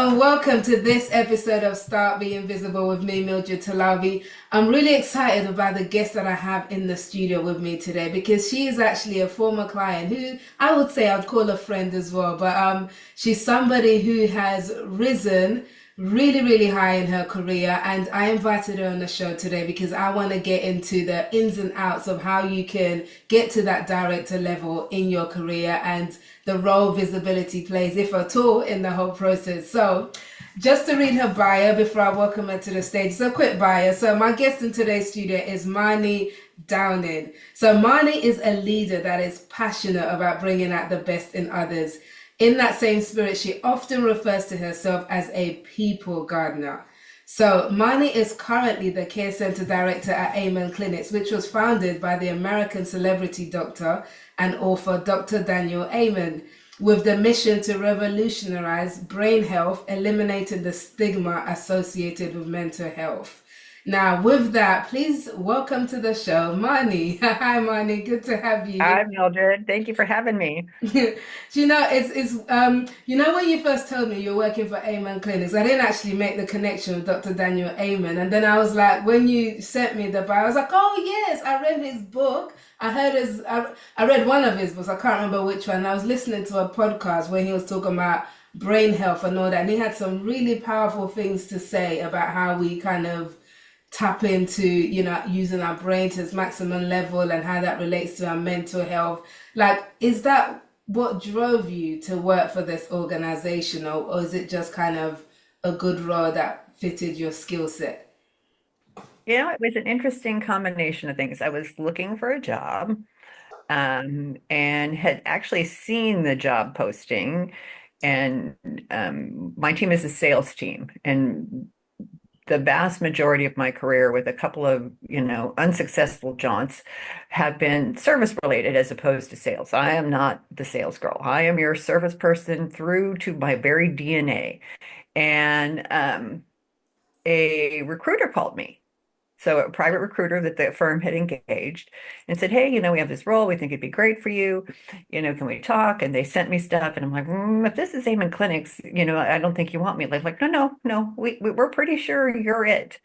and welcome to this episode of Start Being Visible with me, Mildred Talavi. I'm really excited about the guest that I have in the studio with me today because she is actually a former client who I would say I'd call a friend as well. But she's somebody who has risen really high in her career, and I invited her on the show today because I want to get into the ins and outs of how you can get to that director level in your career and the role visibility plays, if at all, in the whole process. So just to read her bio before I welcome her to the stage. So quick bio. So my guest in today's studio is Marnee Downing. So Marnee is a leader that is passionate about bringing out the best in others. In that same spirit, she often refers to herself as a people gardener. So Marnee is currently the Care Center Director at Amen Clinics, which was founded by the American celebrity doctor and author Dr. Daniel Amen, with the mission to revolutionize brain health, eliminating the stigma associated with mental health. Now, with that, please welcome to the show, Marnee. Hi, Marnee. Good to have you. Hi, Mildred. Thank you for having me. Do you know you know when you first told me you're working for Amen Clinics, I didn't actually make the connection with Dr. Daniel Amen, and then I was like, when you sent me the bio, I was like, oh yes, I read his book. I read one of his books. I can't remember which one. I was listening to a podcast where he was talking about brain health and all that, and he had some really powerful things to say about how we kind of tap into, using our brain to its maximum level and how that relates to our mental health. Like, is that what drove you to work for this organization, or is it just kind of a good role that fitted your skill set? It was an interesting combination of things. I was looking for a job, and had actually seen the job posting, and my team is a sales team, and the vast majority of my career, with a couple of, unsuccessful jaunts, have been service related as opposed to sales. I am not the sales girl. I am your service person through to my very DNA. And a recruiter called me. So a private recruiter that the firm had engaged and said, hey, we have this role. We think it'd be great for you. Can we talk? And they sent me stuff. And I'm like, if this is Amen Clinics, I don't think you want me. Like, no, we're pretty sure you're it.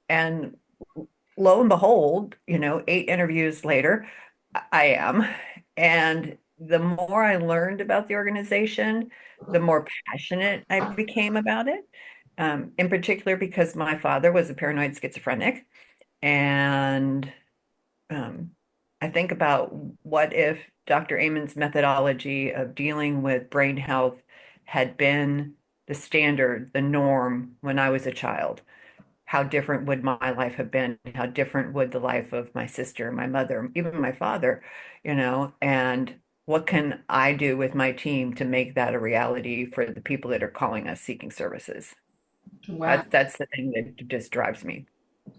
And lo and behold, 8 interviews later, I am. And the more I learned about the organization, the more passionate I became about it. In particular, because my father was a paranoid schizophrenic. And um, I think about, what if Dr. Amen's methodology of dealing with brain health had been the standard, the norm when I was a child? How different would my life have been? How different would the life of my sister, my mother, even my father, and what can I do with my team to make that a reality for the people that are calling us seeking services? Wow. That's the thing that just drives me.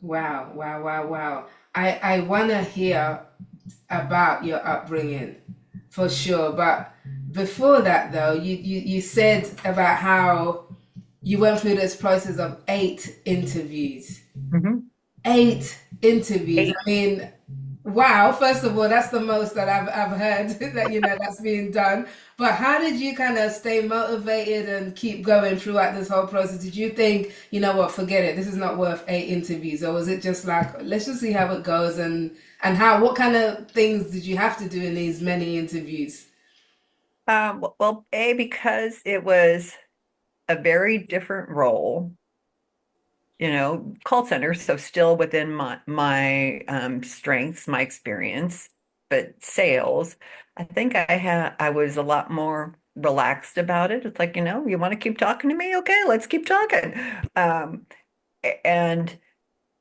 Wow. I want to hear about your upbringing for sure. But before that, though, you said about how you went through this process of 8 interviews. Mhm. 8 interviews. Eight. I mean, wow. First of all, that's the most that I've heard that that's being done. But how did you kind of stay motivated and keep going throughout this whole process? Did you think, you know what, forget it, this is not worth 8 interviews, or was it just like, let's just see how it goes, and how what kind of things did you have to do in these many interviews? Well, because it was a very different role, call center, so still within my strengths, my experience, but sales. I think I was a lot more relaxed about it. It's like, you want to keep talking to me? Okay, let's keep talking. Um, and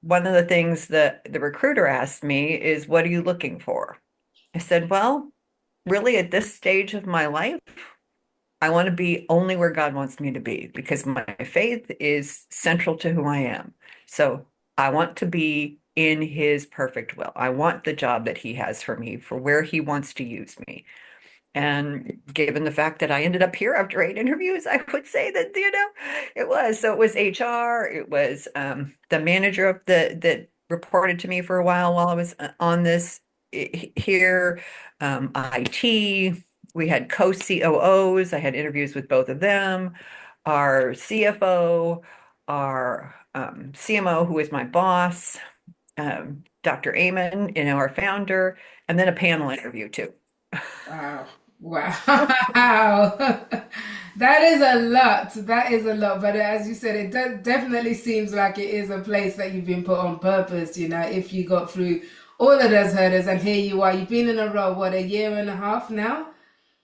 one of the things that the recruiter asked me is, what are you looking for? I said, well, really at this stage of my life, I want to be only where God wants me to be, because my faith is central to who I am. So I want to be in his perfect will. I want the job that he has for me, for where he wants to use me. And given the fact that I ended up here after 8 interviews, I would say that, it was. So it was HR, it was the manager of that reported to me for a while I was on this here, IT. We had co-COOs. I had interviews with both of them. our CFO, our CMO, who is my boss, Dr. Amen, our founder, and then a panel interview too. Wow. Wow. That is a lot. That is a lot. But as you said, it definitely seems like it is a place that you've been put on purpose, if you got through all of those hurdles and here you are. You've been in a row, what, a year and a half now?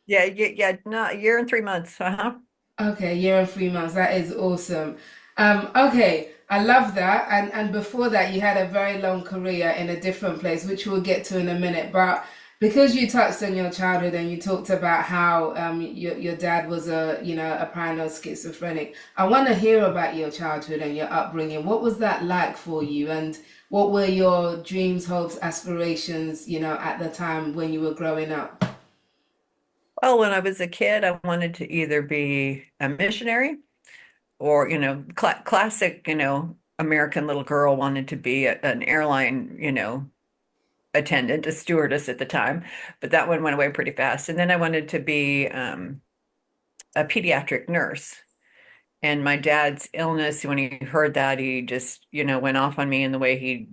Yeah, yeah, yeah, not a year and 3 months. Uh-huh. Okay, year and 3 months. That is awesome. Okay, I love that. And before that, you had a very long career in a different place, which we'll get to in a minute. But because you touched on your childhood and you talked about how your dad was a paranoid schizophrenic, I want to hear about your childhood and your upbringing. What was that like for you? And what were your dreams, hopes, aspirations, at the time when you were growing up? Well, when I was a kid, I wanted to either be a missionary or, classic, American little girl wanted to be an airline, attendant, a stewardess at the time, but that one went away pretty fast. And then I wanted to be a pediatric nurse. And my dad's illness, when he heard that, he just, went off on me, and the way he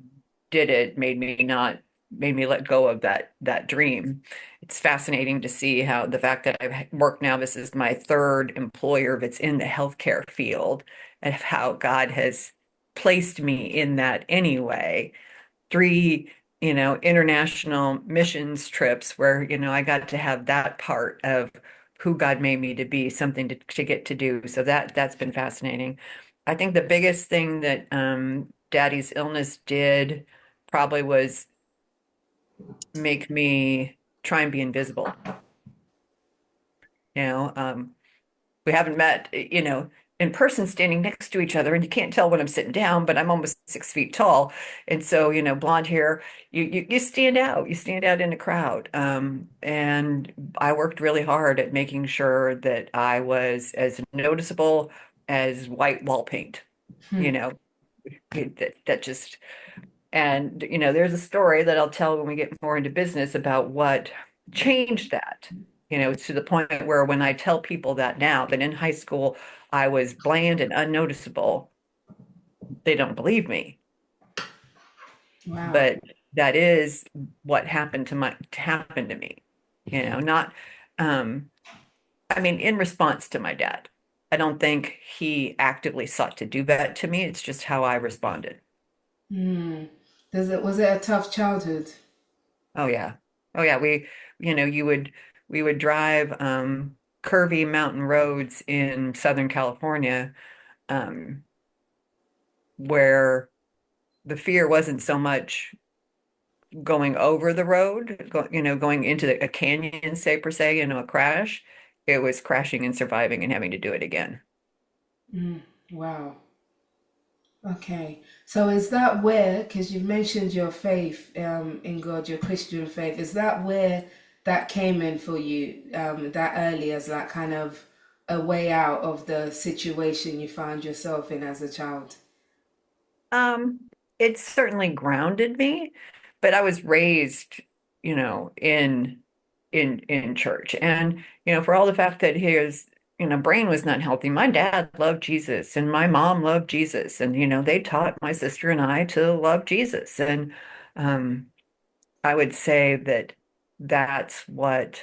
did it made me let go of that dream. It's fascinating to see how the fact that I've worked now, this is my third employer that's in the healthcare field, and how God has placed me in that anyway. Three, international missions trips where, I got to have that part of who God made me to be, something to get to do. So that's been fascinating. I think the biggest thing that Daddy's illness did probably was make me try and be invisible. You know, we haven't met, in person standing next to each other, and you can't tell when I'm sitting down, but I'm almost 6 feet tall. And so, blonde hair, you stand out. You stand out in a crowd. And I worked really hard at making sure that I was as noticeable as white wall paint. You Hmm. know, that just and, there's a story that I'll tell when we get more into business about what changed that. To the point where when I tell people that now, that in high school I was bland and unnoticeable, they don't believe me. Wow. But that is what happened to me. Not um I mean, in response to my dad. I don't think he actively sought to do that to me. It's just how I responded. Hmm. Was it a tough childhood? Oh yeah. Oh yeah. You know, you would we would drive curvy mountain roads in Southern California, um, where the fear wasn't so much going over the road, going into a canyon, say per se, a crash. It was crashing and surviving and having to do it again. Mm, wow. Okay. So is that where, because you've mentioned your faith in God, your Christian faith, is that where that came in for you that early as like kind of a way out of the situation you found yourself in as a child? Um, it certainly grounded me, but I was raised, in church. And, for all the fact that his, brain was not healthy, my dad loved Jesus and my mom loved Jesus. And, they taught my sister and I to love Jesus. And um, I would say that that's what,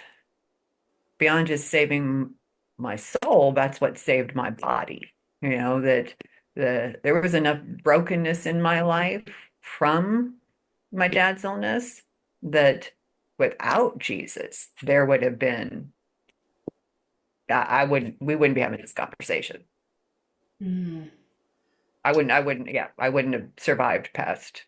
beyond just saving my soul, that's what saved my body. That there was enough brokenness in my life from my dad's illness that without Jesus, there would have been, I wouldn't, we wouldn't be having this conversation. Mm, I wouldn't have survived past.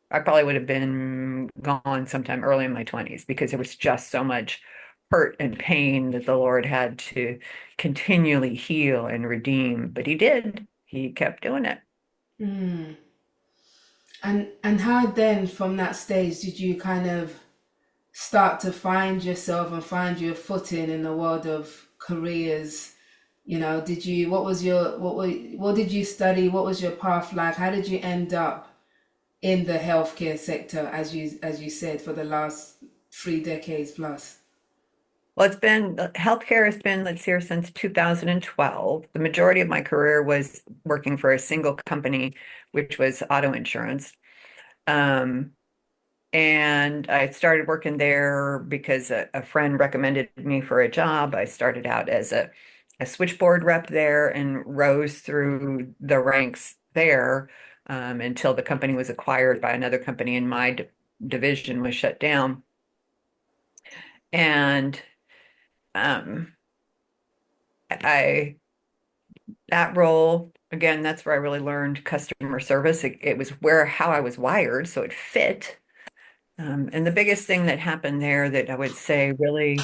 I probably would have been gone sometime early in my 20s because there was just so much hurt and pain that the Lord had to continually heal and redeem. But He did. He kept doing it. mm. And how then from that stage did you kind of start to find yourself and find your footing in the world of careers? Did you what did you study? What was your path like? How did you end up in the healthcare sector as you said for the last 3 decades plus? Well, healthcare has been, let's see here, since 2012. The majority of my career was working for a single company, which was auto insurance. Um, and I started working there because a friend recommended me for a job. I started out as a switchboard rep there and rose through the ranks there until the company was acquired by another company and my division was shut down. And um, I that role, again, that's where I really learned customer service. It was how I was wired, so it fit. And the biggest thing that happened there that I would say really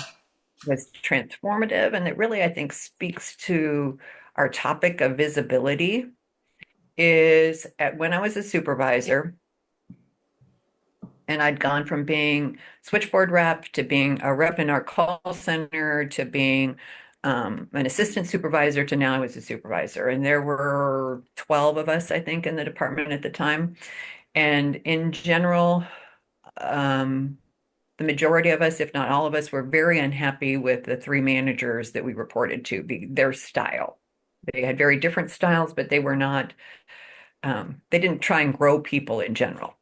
was transformative and that really I think speaks to our topic of visibility is when I was a supervisor and I'd gone from being switchboard rep to being a rep in our call center to being an assistant supervisor to now I was a supervisor. And there were 12 of us, I think, in the department at the time. And in general, um, the majority of us, if not all of us, were very unhappy with the three managers that we reported to, their style. They had very different styles, but they were not, they didn't try and grow people in general.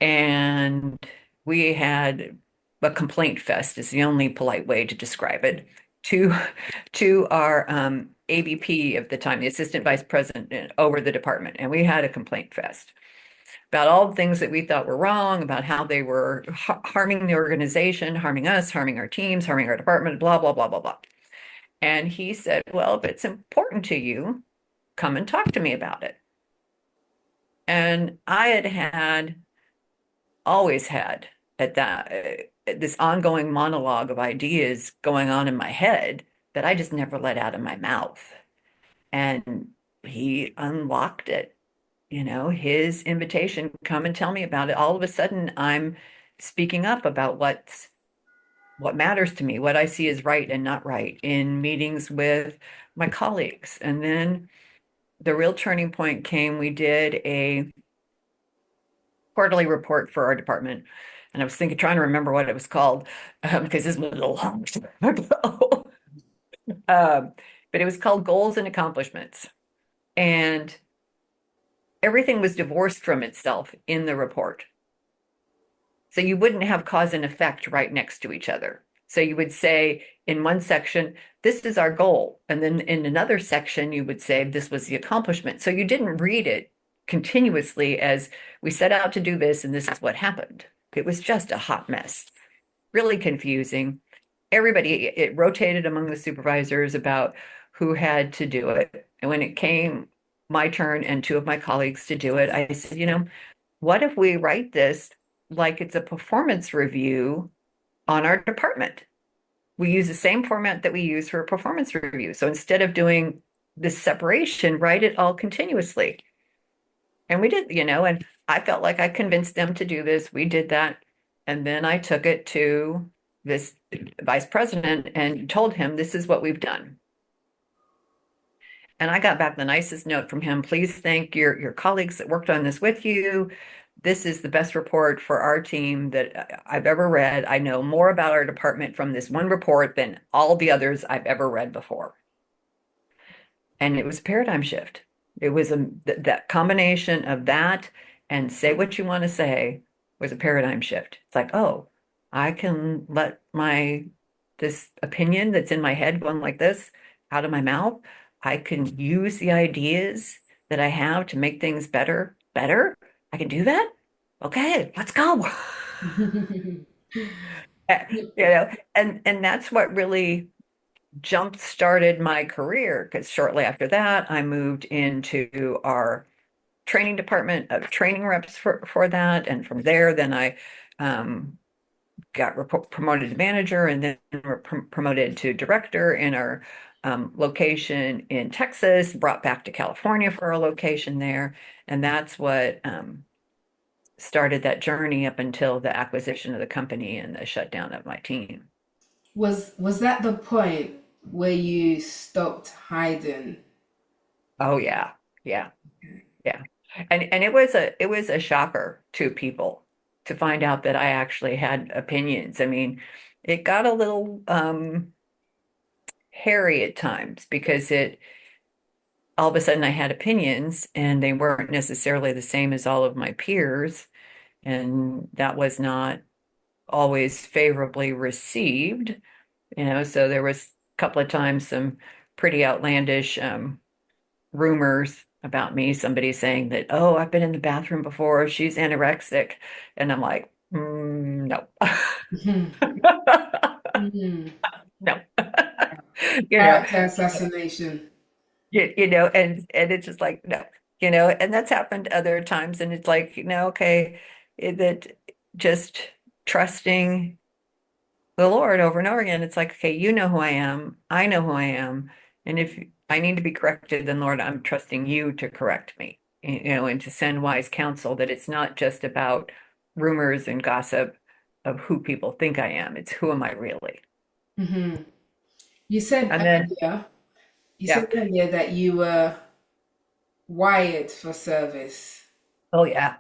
And we had a complaint fest is the only polite way to describe it to our AVP of the time, the assistant vice president over the department. And we had a complaint fest about all the things that we thought were wrong, about how they were harming the organization, harming us, harming our teams, harming our department, blah, blah, blah, blah, blah. And he said, well, if it's important to you, come and talk to me about it. And I always had at that this ongoing monologue of ideas going on in my head that I just never let out of my mouth. And he unlocked it, his invitation, come and tell me about it. All of a sudden, I'm speaking up about what matters to me, what I see as right and not right in meetings with my colleagues. And then the real turning point came. We did a quarterly report for our department. And I was trying to remember what it was called because this was a long time ago. Um, but it was called Goals and Accomplishments. And everything was divorced from itself in the report. So you wouldn't have cause and effect right next to each other. So you would say in one section, this is our goal. And then in another section, you would say this was the accomplishment. So you didn't read it continuously as we set out to do this and this is what happened. It was just a hot mess, really confusing. It rotated among the supervisors about who had to do it. And when it came my turn and two of my colleagues to do it, I said, what if we write this like it's a performance review on our department? We use the same format that we use for a performance review. So instead of doing this separation, write it all continuously. And we did, and I felt like I convinced them to do this. We did that. And then I took it to this vice president and told him, this is what we've done. And I got back the nicest note from him. Please thank your colleagues that worked on this with you. This is the best report for our team that I've ever read. I know more about our department from this one report than all the others I've ever read before. And it was a paradigm shift. It was that combination of that and say what you want to say was a paradigm shift. It's like, oh, I can let this opinion that's in my head going like this out of my mouth. I can use the ideas that I have to make things better. I can do that. Okay, let's go. And that's what really jump started my career because shortly after that, I moved into our training department of training reps for that. And from there, then I got promoted to manager and then promoted to director in our location in Texas, brought back to California for a location there. And that's what started that journey up until the acquisition of the company and the shutdown of my team. Was that the point where you stopped hiding? Oh yeah. Yeah. Yeah. And it was a shocker to people. to find out that I actually had opinions. I mean, it got a little hairy at times because it all of a sudden I had opinions and they weren't necessarily the same as all of my peers, and that was not always favorably received, so there was a couple of times some pretty outlandish rumors about me, somebody saying that, oh, I've been in the bathroom before, she's anorexic, and I'm like, no. Mhm. Mhm. No. you know Character assassination. and it's just like, no, and that's happened other times, and it's like, okay, that just trusting the Lord over and over again. It's like, okay, you know who I am, I know who I am, and if I need to be corrected, then Lord, I'm trusting you to correct me, and to send wise counsel, that it's not just about rumors and gossip of who people think I am. It's who am I really? Hmm. You said And then, earlier, you said yeah, earlier that you were wired for service. oh yeah,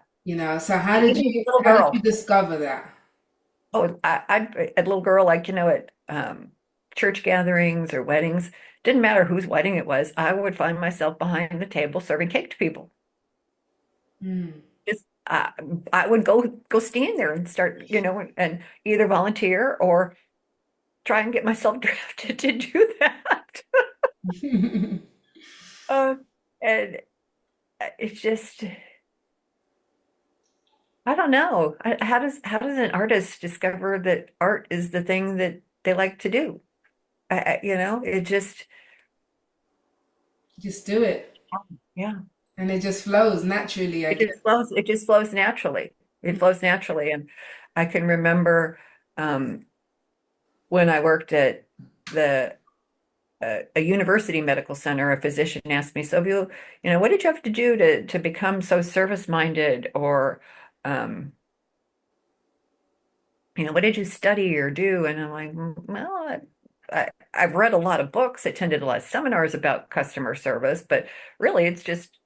So even as a little how did you girl. discover that? Oh, a little girl, like, at church gatherings or weddings, didn't matter whose wedding it was, I would find myself behind the table serving cake to people. Mm. Just I would go stand there and start, and either volunteer or try and get myself drafted to do that. Uh, and it's just, I don't know. How does an artist discover that art is the thing that they like to do? It just, Just do it, yeah. and it just flows naturally, I guess. It just flows naturally. It flows naturally. And I can remember when I worked at the a university medical center, a physician asked me, so what did you have to do to become so service minded? Or what did you study or do? And I'm like, well, I've read a lot of books, attended a lot of seminars about customer service, but really it's just,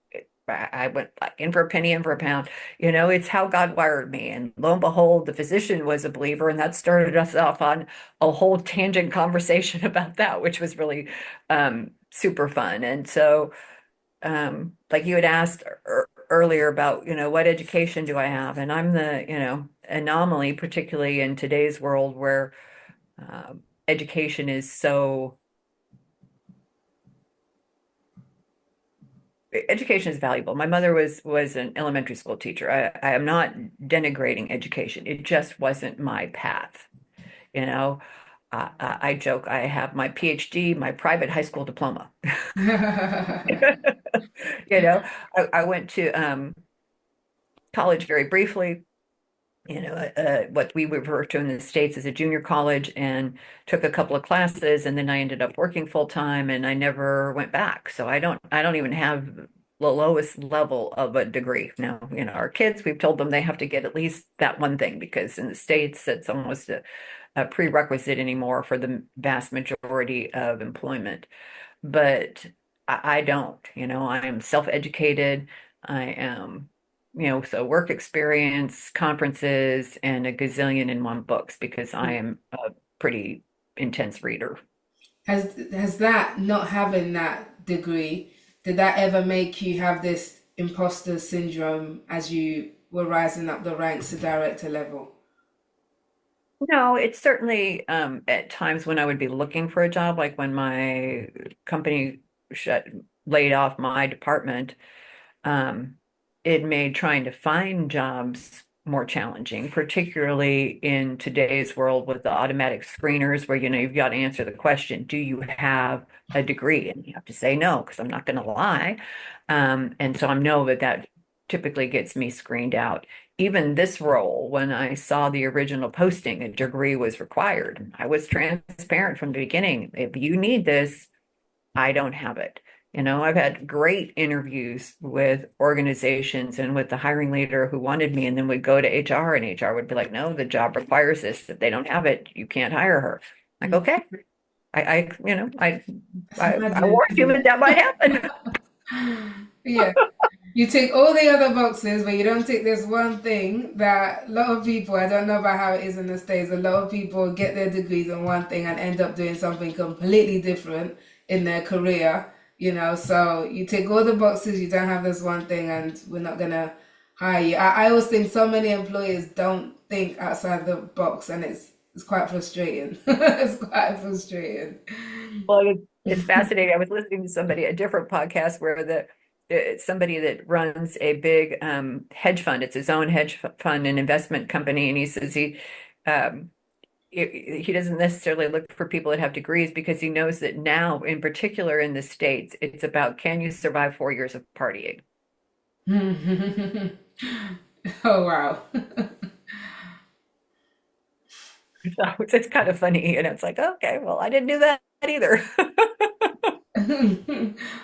I went like in for a penny, in for a pound. It's how God wired me. And lo and behold, the physician was a believer, and that started us off on a whole tangent conversation about that, which was really super fun. And so, like you had asked earlier about, what education do I have? And I'm the, anomaly, particularly in today's world where education is so, education is valuable. My mother was an elementary school teacher. I am not denigrating education. It just wasn't my path. You know, I joke, I have my PhD, my private high school diploma. You know, I went to college very briefly, what we refer to in the States as a junior college, and took a couple of classes, and then I ended up working full time, and I never went back. So I don't even have the lowest level of a degree. Now, our kids, we've told them they have to get at least that one thing, because in the States, it's almost a prerequisite anymore for the vast majority of employment. But I don't, I am self-educated. I am, so work experience, conferences, and a gazillion and one books, because I am a pretty intense reader. Has that not having that degree, did that ever make you have this imposter syndrome as you were rising up the ranks to director level? No, it's certainly at times when I would be looking for a job, like when my company shut, laid off my department. um, it made trying to find jobs more challenging, particularly in today's world with the automatic screeners, where you've got to answer the question, do you have a degree? And you have to say no, because I'm not going to lie. And so I know that typically gets me screened out. Even this role, when I saw the original posting, a degree was required. I was transparent from the beginning. If you need this, I don't have it. I've had great interviews with organizations and with the hiring leader who wanted me, and then we'd go to HR, and HR would be like, no, the job requires this. If they don't have it, you can't hire her. Like, Mm. okay. I, That's I maddening, warned you isn't that that might happen. it? Yeah. You tick all the other boxes, but you don't tick this one thing that a lot of people, I don't know about how it is in the States, a lot of people get their degrees in one thing and end up doing something completely different in their career, you know. So you tick all the boxes, you don't have this one thing, and we're not gonna hire you. I always think so many employers don't think outside the box, and it's quite frustrating. It's quite frustrating. Well, it's fascinating. I was listening to somebody, a different podcast where it's somebody that runs a big hedge fund. It's his own hedge fund and investment company, and he says um, he doesn't necessarily look for people that have degrees because he knows that now, in particular in the States, it's about can you survive 4 years of partying? Oh wow. So it's kind of funny, and it's like, okay, well, I didn't do that either.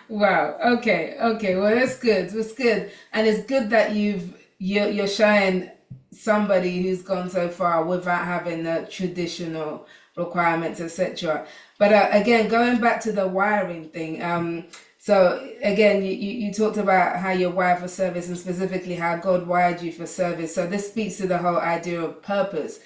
Wow. Okay. Okay. Well, that's good. That's good, and it's good that you're showing somebody who's gone so far without having the traditional requirements, etc. But again, going back to the wiring thing. So again, you talked about how you're wired for service, and specifically how God wired you for service. So this speaks to the whole idea of purpose.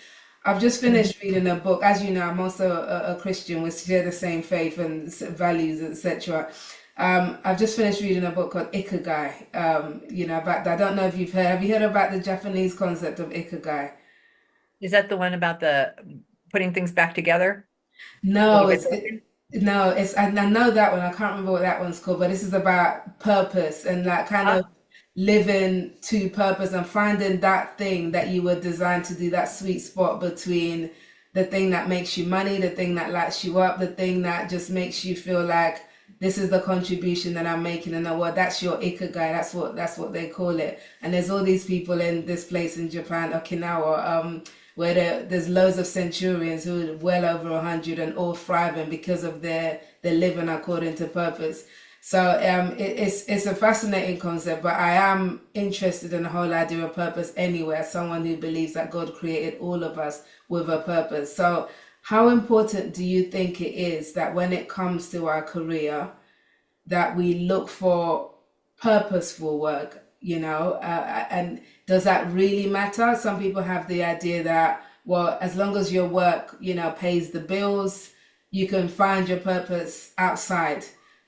I've just finished reading a book. As you know, I'm also a Christian. We share the same faith and values, etc. I've just finished reading a book called Ikigai. You know, about I don't know if you've heard. Have you heard about the Japanese concept of Ikigai? Is that the one about the putting things back together? A little No, bit broken? no, it's I know that one. I can't remember what that one's called, but this is about purpose and like kind of Ah, living to purpose and finding that thing that you were designed to do, that sweet spot between the thing that makes you money, the thing that lights you up, the thing that just makes you feel like this is the contribution that I'm making in the world. That's your ikigai. That's what they call it. And there's all these people in this place in Japan, Okinawa, where there's loads of centurions who are well over 100 and all thriving because of their living according to purpose. So it's a fascinating concept, but I am interested in the whole idea of purpose anyway, as someone who believes that God created all of us with a purpose. So how important do you think it is that when it comes to our career, that we look for purposeful work, you know, and does that really matter? Some people have the idea that, well, as long as your work, you know, pays the bills, you can find your purpose outside.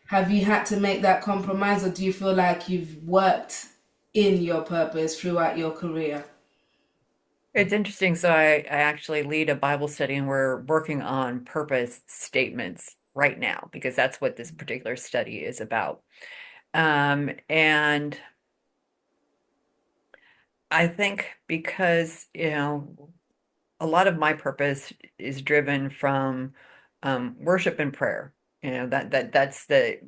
Have you had to make that compromise, or do you feel like you've worked in your purpose throughout your career? it's interesting. So I actually lead a Bible study and we're working on purpose statements right now because that's what this particular study is about. And I think because, a lot of my purpose is driven from worship and prayer. That's the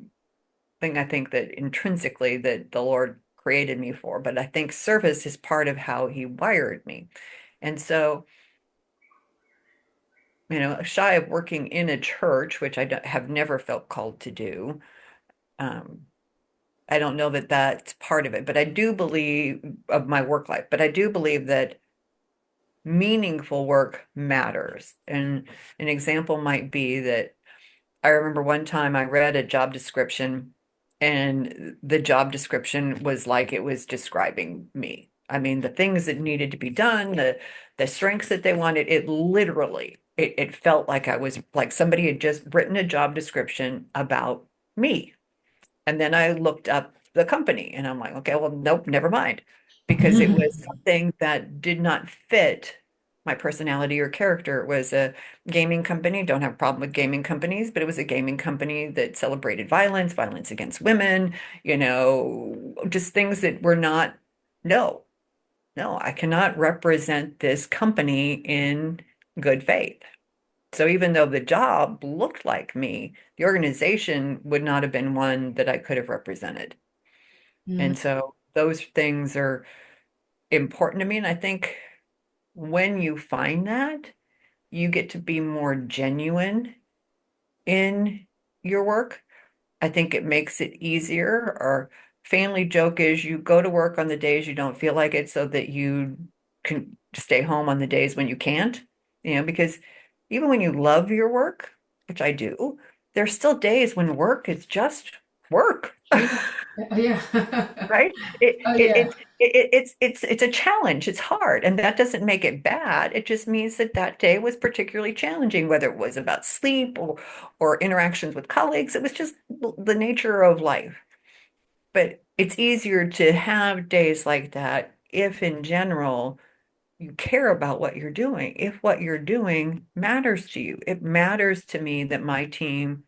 thing I think that intrinsically that the Lord created me for. But I think service is part of how He wired me. And so, shy of working in a church, which I have never felt called to do, um, I don't know that that's part of it. But I do believe of my work life, but I do believe that meaningful work matters. And an example might be that I remember one time I read a job description, and the job description was like it was describing me. I mean, the things that needed to be done, the strengths that they wanted, it literally, it felt like I was like somebody had just written a job description about me. And then I looked up the company and I'm like, okay, well, nope, never mind. Because it was something that did not fit my personality or character. It was a gaming company. Don't have a problem with gaming companies, but it was a gaming company that celebrated violence, violence against women, just things that were not, no, no, I cannot represent this company in good faith. So even though the job looked like me, the organization would not have been one that I could have represented. And so those things are important to me. And I think when you find that, you get to be more genuine in your work. I think it makes it easier. Our family joke is you go to work on the days you don't feel like it so that you can stay home on the days when you can't, because even when you love your work, which I do, there's still days when work is just work. Yeah. Oh, yeah. Right? Oh, yeah. It's a challenge. It's hard, and that doesn't make it bad. It just means that that day was particularly challenging, whether it was about sleep or interactions with colleagues. It was just the nature of life. But it's easier to have days like that if, in general, you care about what you're doing. If what you're doing matters to you, it matters to me that my team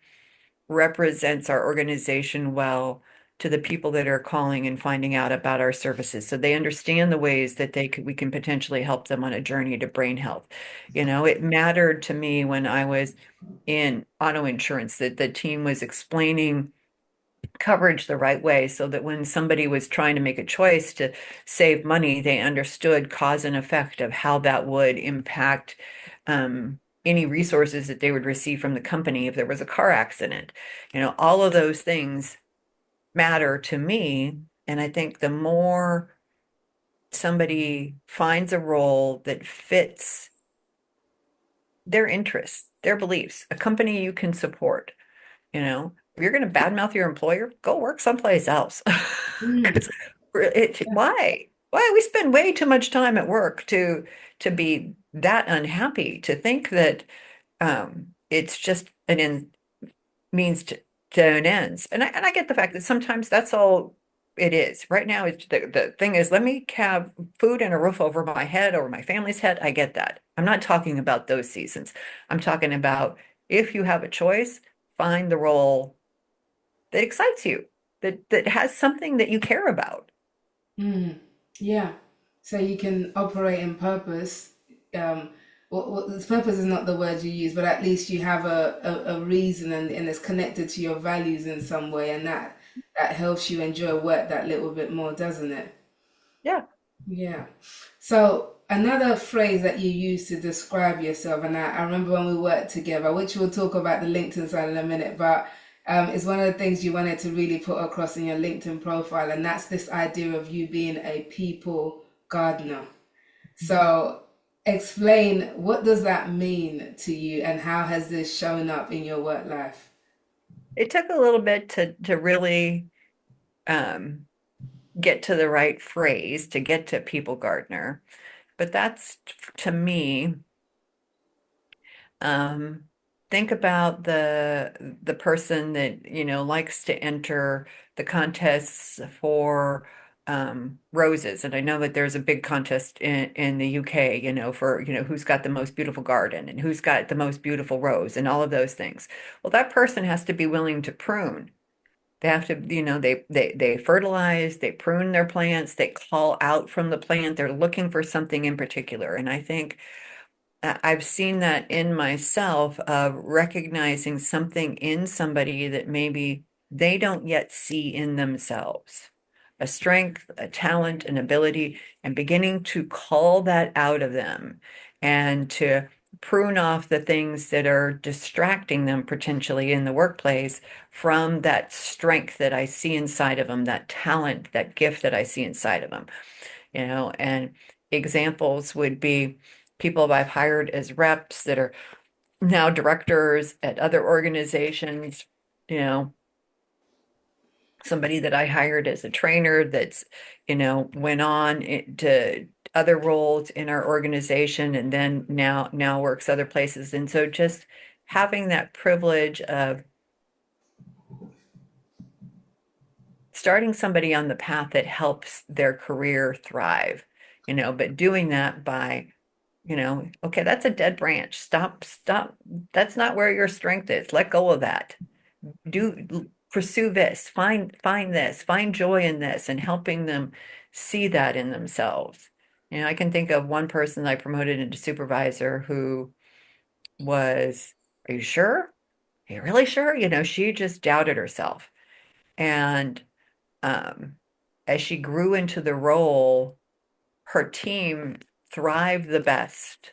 represents our organization well to the people that are calling and finding out about our services. So they understand the ways that we can potentially help them on a journey to brain health. It mattered to me when I was in auto insurance that the team was explaining coverage the right way so that when somebody was trying to make a choice to save money, they understood cause and effect of how that would impact any resources that they would receive from the company if there was a car accident. All of those things matter to me. And I think the more somebody finds a role that fits their interests, their beliefs, a company you can support. If you're going to badmouth your employer, go work someplace else. Mm. 'Cause why? Why? We spend way too much time at work to be that unhappy, to think that it's just an in means to an ends. And I get the fact that sometimes that's all it is. Right now, it's the thing is, let me have food and a roof over my head or my family's head. I get that. I'm not talking about those seasons. I'm talking about if you have a choice, find the role that excites you, that has something that you care about. Mm. Yeah. So you can operate in purpose. This purpose is not the word you use, but at least you have a reason, and it's connected to your values in some way, and that helps you enjoy work that little bit more, doesn't it? Yeah. Yeah. So another phrase that you use to describe yourself, and I remember when we worked together, which we'll talk about the LinkedIn side in a minute, but it's one of the things you wanted to really put across in your LinkedIn profile, and that's this idea of you being a people gardener. So explain, what does that mean to you, and how has this shown up in your work life? It took a little bit to really um, get to the right phrase to get to people gardener, but that's to me. Um, think about the person that, likes to enter the contests for roses. And I know that there's a big contest in the UK, for, who's got the most beautiful garden and who's got the most beautiful rose and all of those things. Well, that person has to be willing to prune. They have to, they fertilize, they prune their plants, they call out from the plant. They're looking for something in particular. And I think I've seen that in myself of recognizing something in somebody that maybe they don't yet see in themselves. A strength, a talent, an ability, and beginning to call that out of them and to prune off the things that are distracting them potentially in the workplace from that strength that I see inside of them, that talent, that gift that I see inside of them. And examples would be people I've hired as reps that are now directors at other organizations, you know, somebody that I hired as a trainer that's, went on to other roles in our organization and then now works other places. And so just having that privilege of starting somebody on the path that helps their career thrive, but doing that by okay, that's a dead branch. Stop. That's not where your strength is. Let go of that. Pursue this. Find this. Find joy in this, and helping them see that in themselves. I can think of one person I promoted into supervisor who was, are you sure? Are you really sure? She just doubted herself. And um, as she grew into the role, her team thrived the best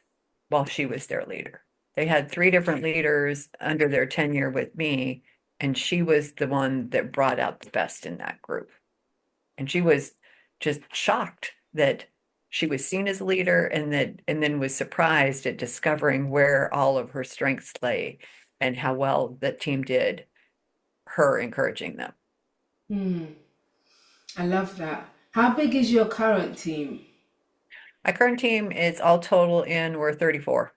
while she was their leader. They had three different leaders under their tenure with me, and she was the one that brought out the best in that group. And she was just shocked that she was seen as a leader and then was surprised at discovering where all of her strengths lay and how well the team did her encouraging them. Hmm, I love that. How big is your current team? My current team is all total in, we're 34.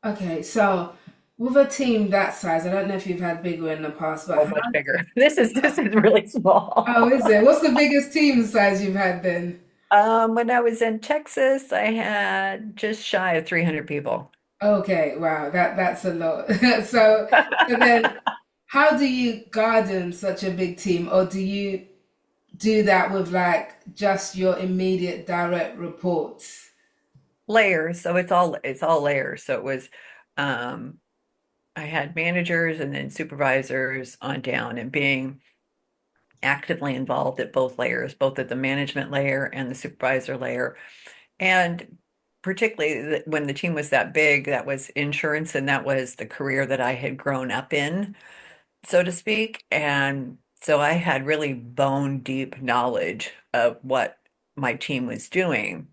Okay, so with a team that size, I don't know if you've had bigger in the past, but Oh, how, much bigger. This is really oh, small. is it? What's the biggest team size you've had then? When I was in Texas, I had just shy of 300 people. Okay, wow, that's a lot. So then how do you garden such a big team, or do you do that with like just your immediate direct reports? Layers, so it's all layers. So it was um I had managers and then supervisors on down and being actively involved at both layers, both at the management layer and the supervisor layer. And particularly when the team was that big, that was insurance and that was the career that I had grown up in, so to speak. And so I had really bone deep knowledge of what my team was doing.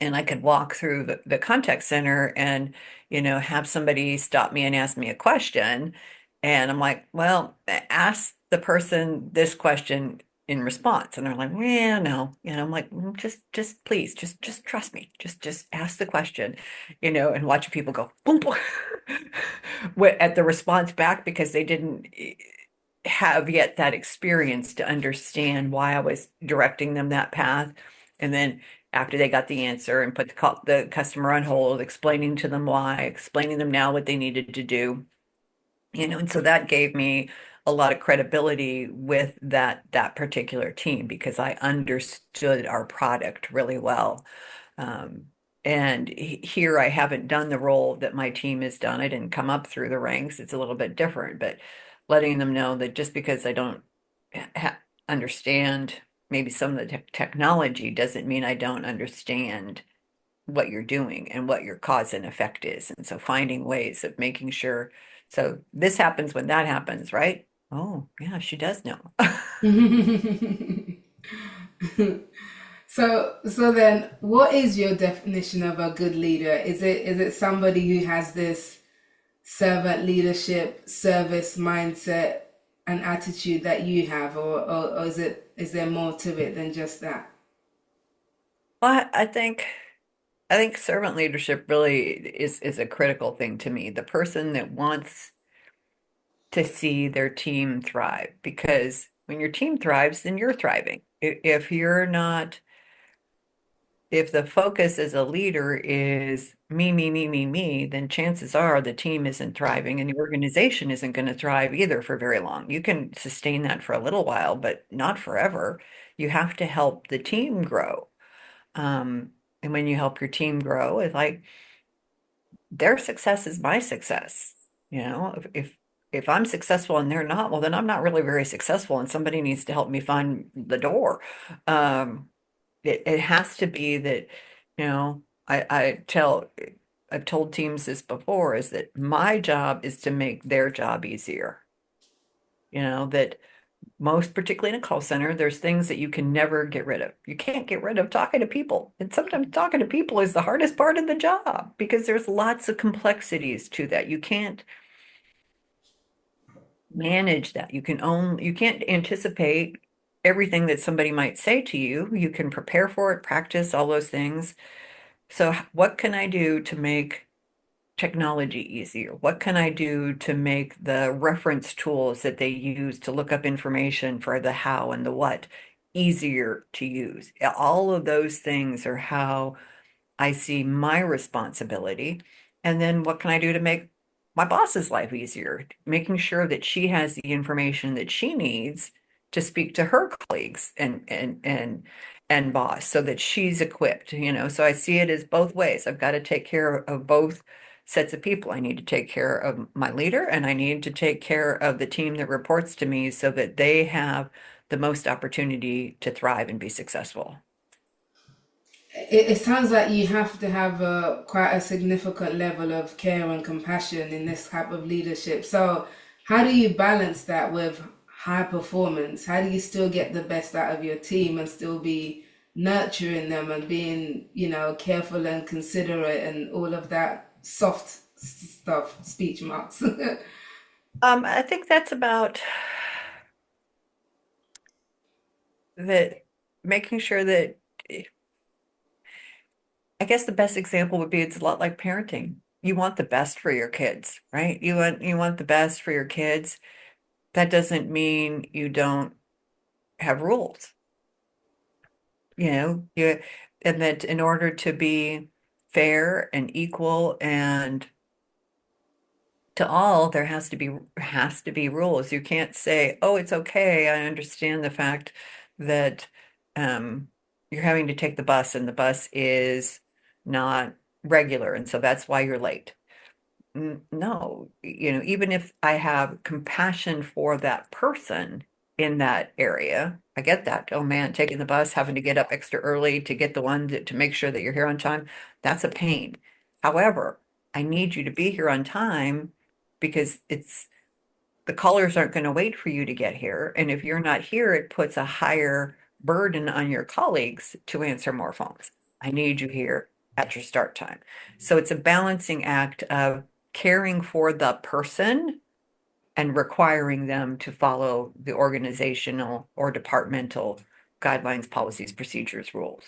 And I could walk through the contact center and, have somebody stop me and ask me a question. And I'm like, well, ask the person this question in response. And they're like, yeah, no. And I'm like, just please, just trust me. Just ask the question, and watch people go boom, boom at the response back because they didn't have yet that experience to understand why I was directing them that path. And then after they got the answer and put the customer on hold, explaining to them why, explaining them now what they needed to do, and so that gave me a lot of credibility with that particular team because I understood our product really well. Um, and here I haven't done the role that my team has done. I didn't come up through the ranks. It's a little bit different, but letting them know that just because I don't ha understand maybe some of the technology doesn't mean I don't understand what you're doing and what your cause and effect is. And so finding ways of making sure. So this happens when that happens, right? Oh, yeah, she does know. So then what is your definition of a good leader? Is it somebody who has this servant leadership, service mindset and attitude that you have, or is there more to it than just that? Well, I think servant leadership really is a critical thing to me. The person that wants to see their team thrive, because when your team thrives, then you're thriving. If you're not, if the focus as a leader is me, me, me, me, me, then chances are the team isn't thriving and the organization isn't going to thrive either for very long. You can sustain that for a little while, but not forever. You have to help the team grow. Um, and when you help your team grow, it's like their success is my success. If I'm successful and they're not, well, then I'm not really very successful, and somebody needs to help me find the door. Um, it has to be that, I've told teams this before, is that my job is to make their job easier. That most particularly in a call center, there's things that you can never get rid of. You can't get rid of talking to people. And sometimes talking to people is the hardest part of the job because there's lots of complexities to that. You can't manage that. You can't anticipate everything that somebody might say to you. You can prepare for it, practice all those things. So what can I do to make technology easier? What can I do to make the reference tools that they use to look up information for the how and the what easier to use? All of those things are how I see my responsibility. And then what can I do to make my boss's life easier? Making sure that she has the information that she needs to speak to her colleagues and boss so that she's equipped. So I see it as both ways. I've got to take care of both sets of people. I need to take care of my leader and I need to take care of the team that reports to me so that they have the most opportunity to thrive and be successful. It sounds like you have to have quite a significant level of care and compassion in this type of leadership. So, how do you balance that with high performance? How do you still get the best out of your team and still be nurturing them and being, careful and considerate and all of that soft stuff, speech marks? I think that's about that making sure that I guess the best example would be it's a lot like parenting. You want the best for your kids, right? You want the best for your kids. That doesn't mean you don't have rules, you and that in order to be fair and equal and to all, there has to be rules. You can't say, "Oh, it's okay. I understand the fact that um, you're having to take the bus and the bus is not regular, and so that's why you're late." No, even if I have compassion for that person in that area, I get that. Oh man, taking the bus, having to get up extra early to get the one to make sure that you're here on time, that's a pain. However, I need you to be here on time because the callers aren't going to wait for you to get here. And if you're not here, it puts a higher burden on your colleagues to answer more phones. I need you here at your start time. So it's a balancing act of caring for the person and requiring them to follow the organizational or departmental guidelines, policies, procedures, rules.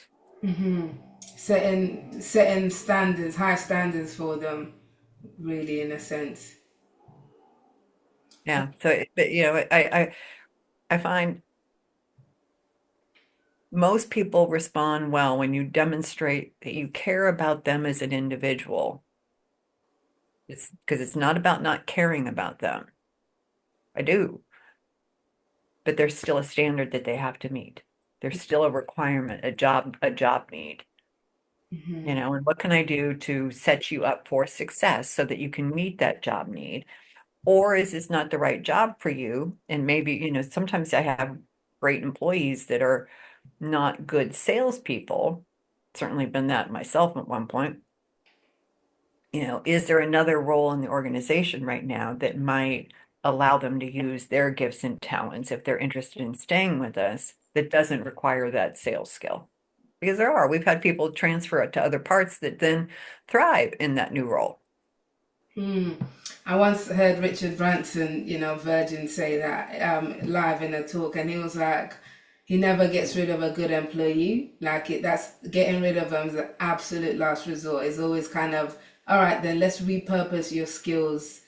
Setting standards, high standards for them, really, in a sense. Yeah. So, but I find most people respond well when you demonstrate that you care about them as an individual. It's because it's not about not caring about them. I do, but there's still a standard that they have to meet. There's still a requirement, a job need, and what can I do to set you up for success so that you can meet that job need? Or is this not the right job for you? And maybe, sometimes I have great employees that are not good salespeople. Certainly been that myself at one point. Is there another role in the organization right now that might allow them to use their gifts and talents if they're interested in staying with us that doesn't require that sales skill? Because there are. We've had people transfer it to other parts that then thrive in that new role. I once heard Richard Branson, Virgin, say that live in a talk, and he was like, he never gets rid of a good employee. Like that's getting rid of them is the absolute last resort. It's always kind of, all right, then let's repurpose your skills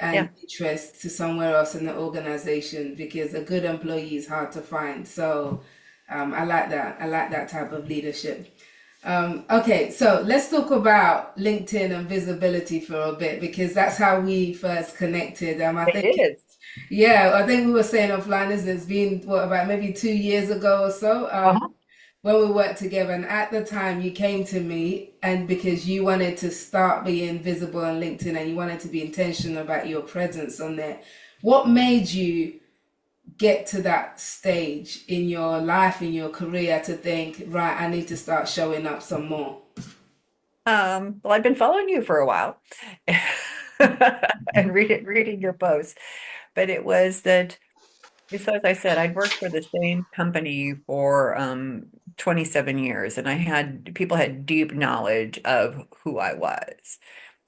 and Yeah. interests to somewhere else in the organization because a good employee is hard to find. So I like that. I like that type of leadership. Okay, so let's talk about LinkedIn and visibility for a bit because that's how we first connected. I It think, is. yeah, I think we were saying offline is it's been what about maybe 2 years ago or so Uh-huh. when we worked together. And at the time, you came to me, and because you wanted to start being visible on LinkedIn and you wanted to be intentional about your presence on there, what made you get to that stage in your life, in your career, to think, right, I need to start showing up some more? Well, I've been following you for a while and reading your posts, but it was that, so as I said, I'd worked for the same company for 27 years, and people had deep knowledge of who I was.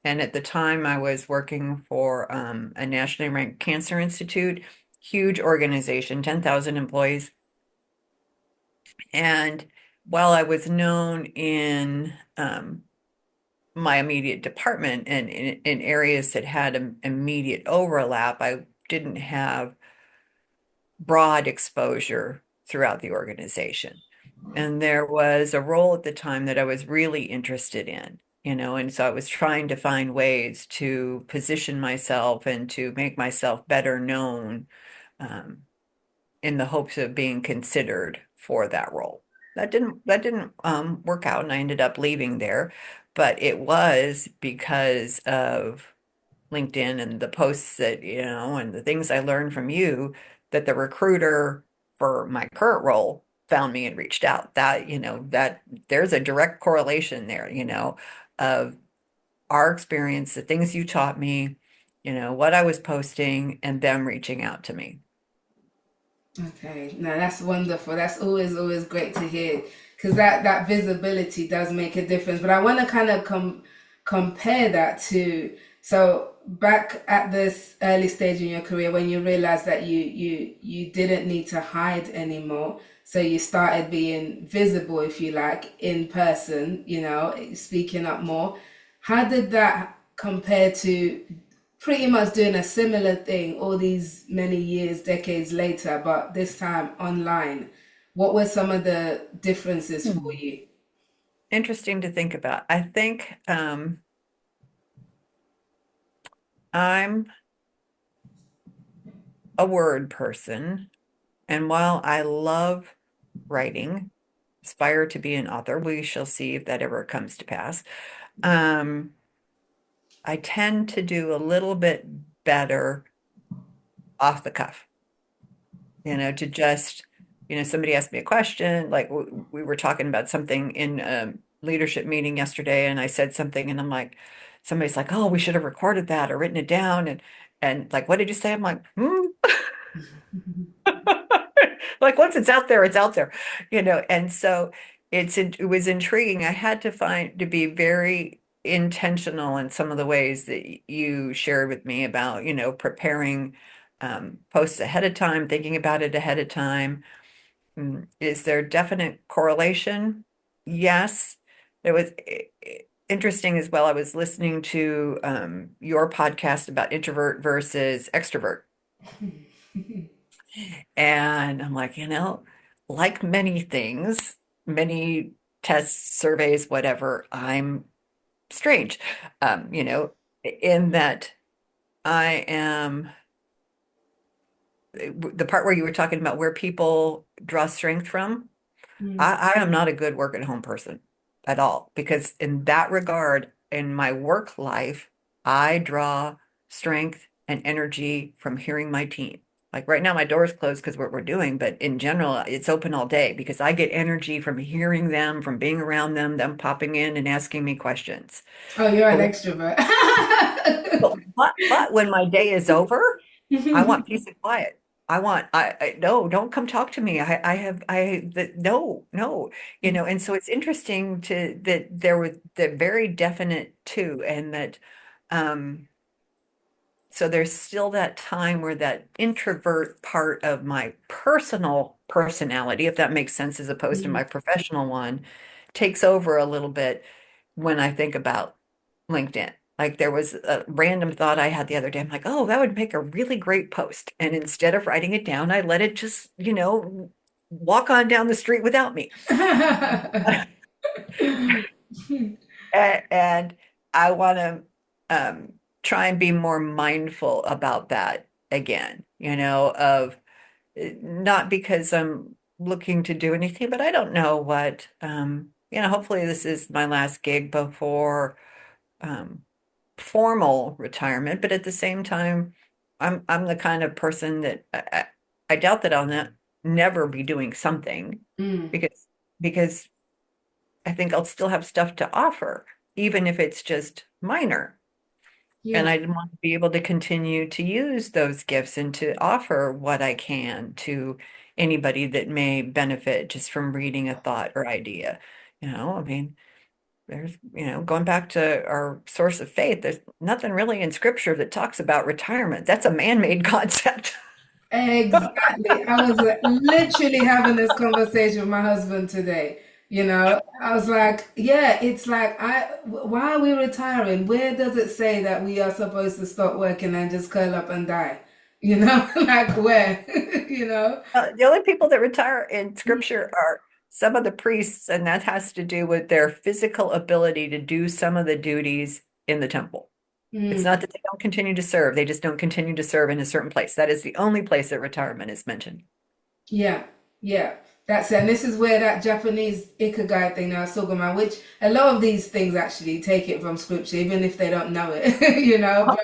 And at the time, I was working for a nationally ranked cancer institute, huge organization, 10,000 employees. And while I was known in my immediate department and in areas that had immediate overlap, I didn't have broad exposure throughout the organization. And there was a role at the time that I was really interested in, and so I was trying to find ways to position myself and to make myself better known um, in the hopes of being considered for that role. That didn't work out, and I ended up leaving there, but it was because of LinkedIn and the posts that, and the things I learned from you that the recruiter for my current role found me and reached out. That there's a direct correlation there, of our experience, the things you taught me, what I was posting, and them reaching out to me. Okay, no, that's wonderful. That's always great to hear because that visibility does make a difference. But I want to kind of compare that to so back at this early stage in your career when you realized that you didn't need to hide anymore. So you started being visible, if you like, in person, speaking up more. How did that compare to pretty much doing a similar thing all these many years, decades later, but this time online? What were some of the differences for Hmm. you? Interesting to think about. I think I'm a word person, and while I love writing, aspire to be an author, we shall see if that ever comes to pass. Um, I tend to do a little bit better off the cuff, to just, somebody asked me a question, like we were talking about something in a leadership meeting yesterday, and I said something, and I'm like, somebody's like, oh, we should have recorded that or written it down, and like, what did you say? I'm like, hmm. Like once it's out there, it's out there, and so it was intriguing. I had to be very intentional in some of the ways that you shared with me about, preparing posts ahead of time, thinking about it ahead of time. Is there definite correlation? Yes. It was interesting as well. I was listening to your podcast about introvert versus extrovert. And I'm like, like many things, many tests, surveys, whatever, I'm strange. In that I am the part where you were talking about where people draw strength from. Mm. I am not a good work at home person at all because in that regard, in my work life, I draw strength and energy from hearing my team. Like right now, my door is closed because what we're doing, but in general, it's open all day because I get energy from hearing them, from being around them popping in and asking me questions. Oh, you're an But extrovert. but when my day is over, I want peace and quiet. No, don't come talk to me. No, no, and so it's interesting that there was the very definite too, and that, um, so there's still that time where that introvert part of my personal personality, if that makes sense, as opposed to Mm. my professional one, takes over a little bit when I think about LinkedIn. Like there was a random thought I had the other day. I'm like, oh, that would make a really great post. And instead of writing it down, I let it just, walk on down the street without me. And I want to try and be more mindful about that again, of not because I'm looking to do anything, but I don't know what, hopefully this is my last gig before um, formal retirement, but at the same time, I'm the kind of person that I doubt that I'll never be doing something Mm. because because I think I'll still have stuff to offer, even if it's just minor. And Yeah. I want to be able to continue to use those gifts and to offer what I can to anybody that may benefit just from reading a thought or idea. I mean, there's, going back to our source of faith, there's nothing really in scripture that talks about retirement. That's a man-made concept. Exactly. I was literally having this conversation with my husband today. I was like, yeah, it's like why are we retiring? Where does it say that we are supposed to stop working and just curl up and die? Like where? You know? The only people that retire in scripture are some of the priests, and that has to do with their physical ability to do some of the duties in the temple. It's Mm. not that they don't continue to serve, they just don't continue to serve in a certain place. That is the only place that retirement is mentioned. Yeah, yeah, that's it. And this is where that Japanese ikigai thing that I was talking about, which a lot of these things actually take it from scripture, even if they don't know it, but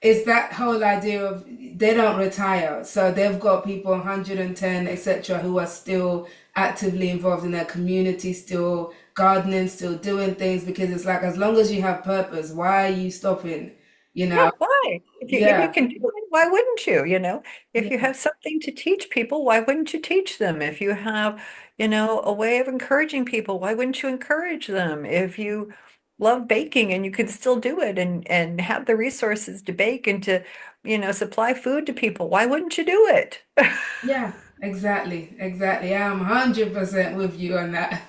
it's that whole idea of they don't retire. So they've got people 110, etc., who are still actively involved in their community, still gardening, still doing things, because it's like as long as you have purpose, why are you stopping? You Yeah, know? why? If you Yeah, can do it, why wouldn't you? If you yeah, have something to teach people, why wouldn't you teach them? If you have, a way of encouraging people, why wouldn't you encourage them? If you love baking and you can still do it and have the resources to bake and to, supply food to people, why wouldn't you do it? yeah. Exactly, exactly. I'm 100% with you on that.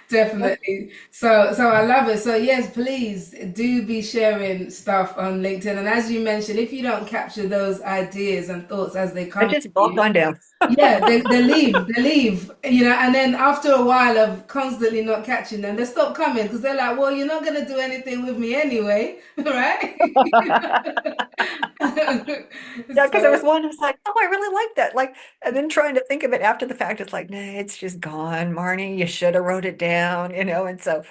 Definitely. So I love it. So yes, please do be sharing stuff on LinkedIn. And as you mentioned, if you don't capture those ideas and thoughts as they I come to just bogged you, on down. yeah, they leave, and then after a while of constantly not catching them, they stop coming because they're like, well, you're not going to do anything with me anyway, right? Yeah, because there was So, one I was like, oh, I really like that. Like, and then trying to think of it after the fact, it's like, nah, it's just gone, Marnie. You should have wrote it down, And so,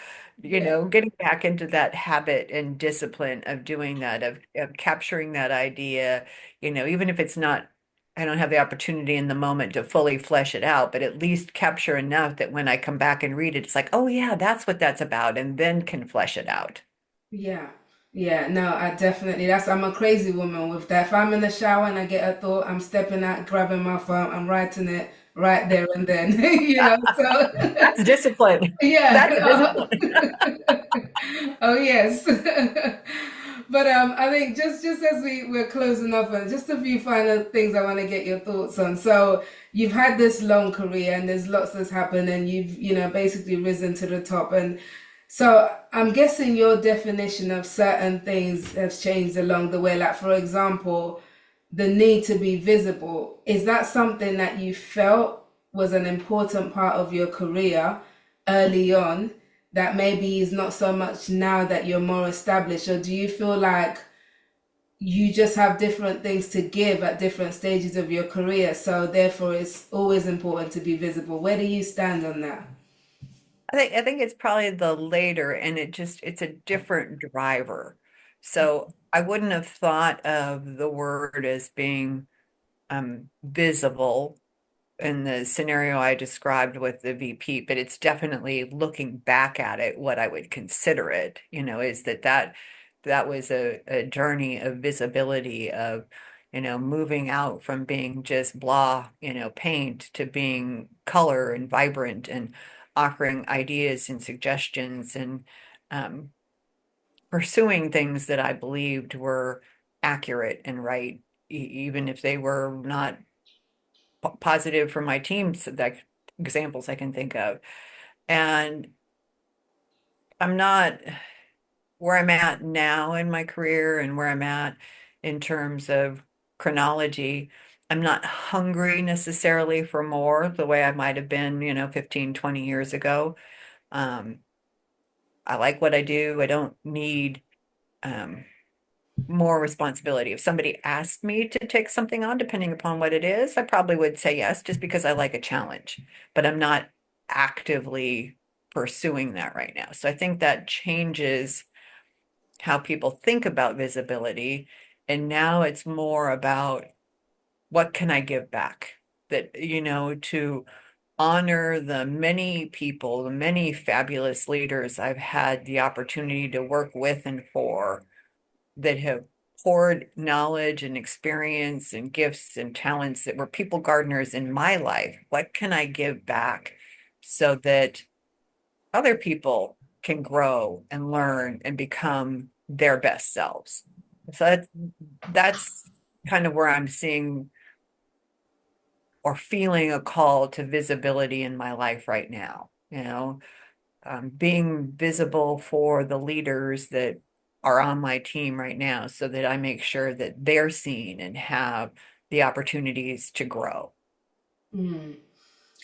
yeah, getting back into that habit and discipline of doing that, of capturing that idea, even if it's not, I don't have the opportunity in the moment to fully flesh it out, but at least capture enough that when I come back and read it, it's like, oh yeah, that's what that's about, and then can flesh it out. yeah, yeah. No, I definitely, I'm a crazy woman with that. If I'm in the shower and I get a thought, I'm stepping out, grabbing my phone, I'm writing it right there and then, so. That's discipline. That's Yeah. discipline. Oh yes. But I think just as we're closing up, and just a few final things I want to get your thoughts on. So you've had this long career, and there's lots that's happened, and you've basically risen to the top. And so I'm guessing your definition of certain things has changed along the way. Like for example, the need to be visible. Is that something that you felt was an important part of your career early on that maybe is not so much now that you're more established? Or do you feel like you just have different things to give at different stages of your career, so therefore it's always important to be visible? Where do you stand on that? I think it's probably the later, and it's a different driver. So I wouldn't have thought of the word as being visible in the scenario I described with the VP, but it's definitely looking back at it, what I would consider it, is that was a journey of visibility of, moving out from being just blah, paint to being color and vibrant and offering ideas and suggestions and um, pursuing things that I believed were accurate and right, even if they were not positive for my teams, that examples I can think of. And I'm not where I'm at now in my career and where I'm at in terms of chronology. I'm not hungry necessarily for more the way I might have been, 15, 20 years ago. Um, I like what I do. I don't need um, more responsibility. If somebody asked me to take something on, depending upon what it is, I probably would say yes, just because I like a challenge. But I'm not actively pursuing that right now. So I think that changes how people think about visibility. And now it's more about what can I give back? That, to honor the many people, the many fabulous leaders I've had the opportunity to work with and for that have poured knowledge and experience and gifts and talents that were people gardeners in my life. What can I give back so that other people can grow and learn and become their best selves? So that's kind of where I'm seeing or feeling a call to visibility in my life right now. Being visible for the leaders that are on my team right now so that I make sure that they're seen and have the opportunities to grow. Mm.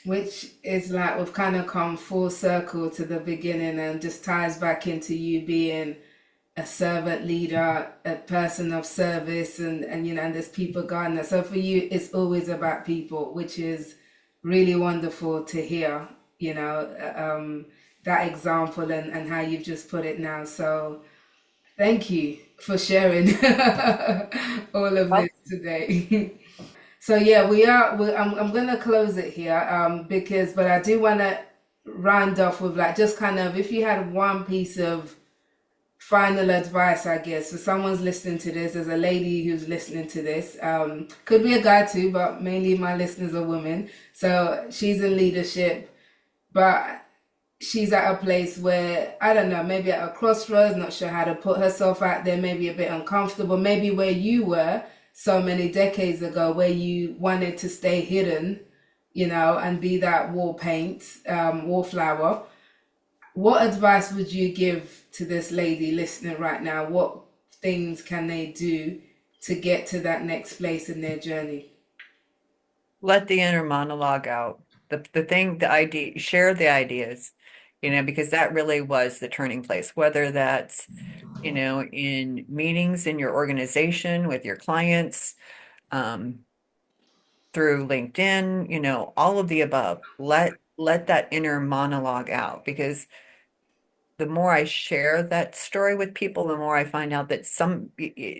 Which is like we've kind of come full circle to the beginning and just ties back into you being a servant leader, a person of service, and this people gardener. So for you, it's always about people, which is really wonderful to hear, you know, um, that example and how you've just put it now. So thank you for sharing all of Well, this today. So yeah, we are. I'm gonna close it here, because, but I do want to round off with like just kind of if you had one piece of final advice, I guess, for someone's listening to this, as a lady who's listening to this, could be a guy too, but mainly my listeners are women. So she's in leadership, but she's at a place where I don't know, maybe at a crossroads, not sure how to put herself out there, maybe a bit uncomfortable, maybe where you were so many decades ago, where you wanted to stay hidden, and be that wallflower. What advice would you give to this lady listening right now? What things can they do to get to that next place in their journey? Let the inner monologue out. The idea, share the ideas, because that really was the turning place, whether that's, in meetings in your organization with your clients, um, through LinkedIn, all of the above. Let that inner monologue out, because the more I share that story with people, the more I find out that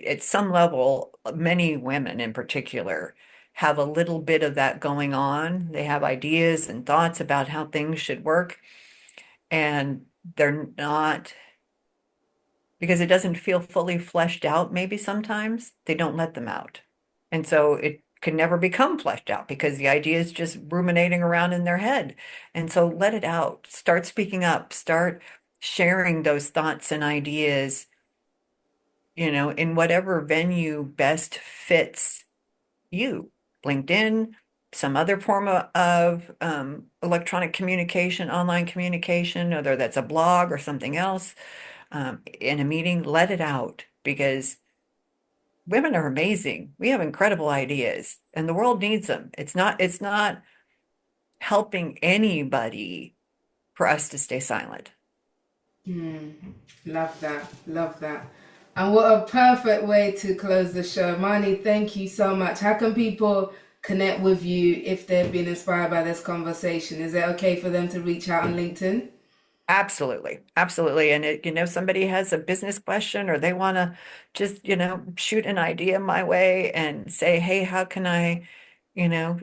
at some level, many women in particular have a little bit of that going on. They have ideas and thoughts about how things should work, and they're not, because it doesn't feel fully fleshed out, maybe sometimes they don't let them out. And so it can never become fleshed out because the idea is just ruminating around in their head. And so let it out, start speaking up, start sharing those thoughts and ideas, in whatever venue best fits you. LinkedIn, some other form of electronic communication, online communication, whether that's a blog or something else, in a meeting, let it out, because women are amazing. We have incredible ideas and the world needs them. It's not helping anybody for us to stay silent. Love that. Love that. And what a perfect way to close the show. Marnie, thank you so much. How can people connect with you if they've been inspired by this conversation? Is it okay for them to reach out on LinkedIn? Absolutely. Absolutely. And somebody has a business question, or they want to just, shoot an idea my way and say, hey, how can I,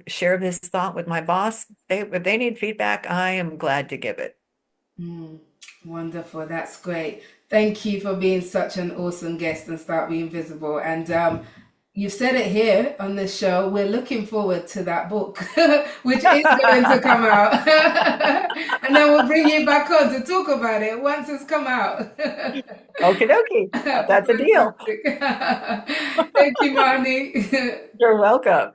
share this thought with my boss? If they need feedback, I am glad to give it. Wonderful. That's great. Thank you for being such an awesome guest and Start Being Visible. And you've said it here on this show. We're looking forward to that book, which is going to come out. And then we'll bring you back on to talk about it once it's come out. Okie dokie. That's a deal. Fantastic. Thank you, Marnie. You're welcome.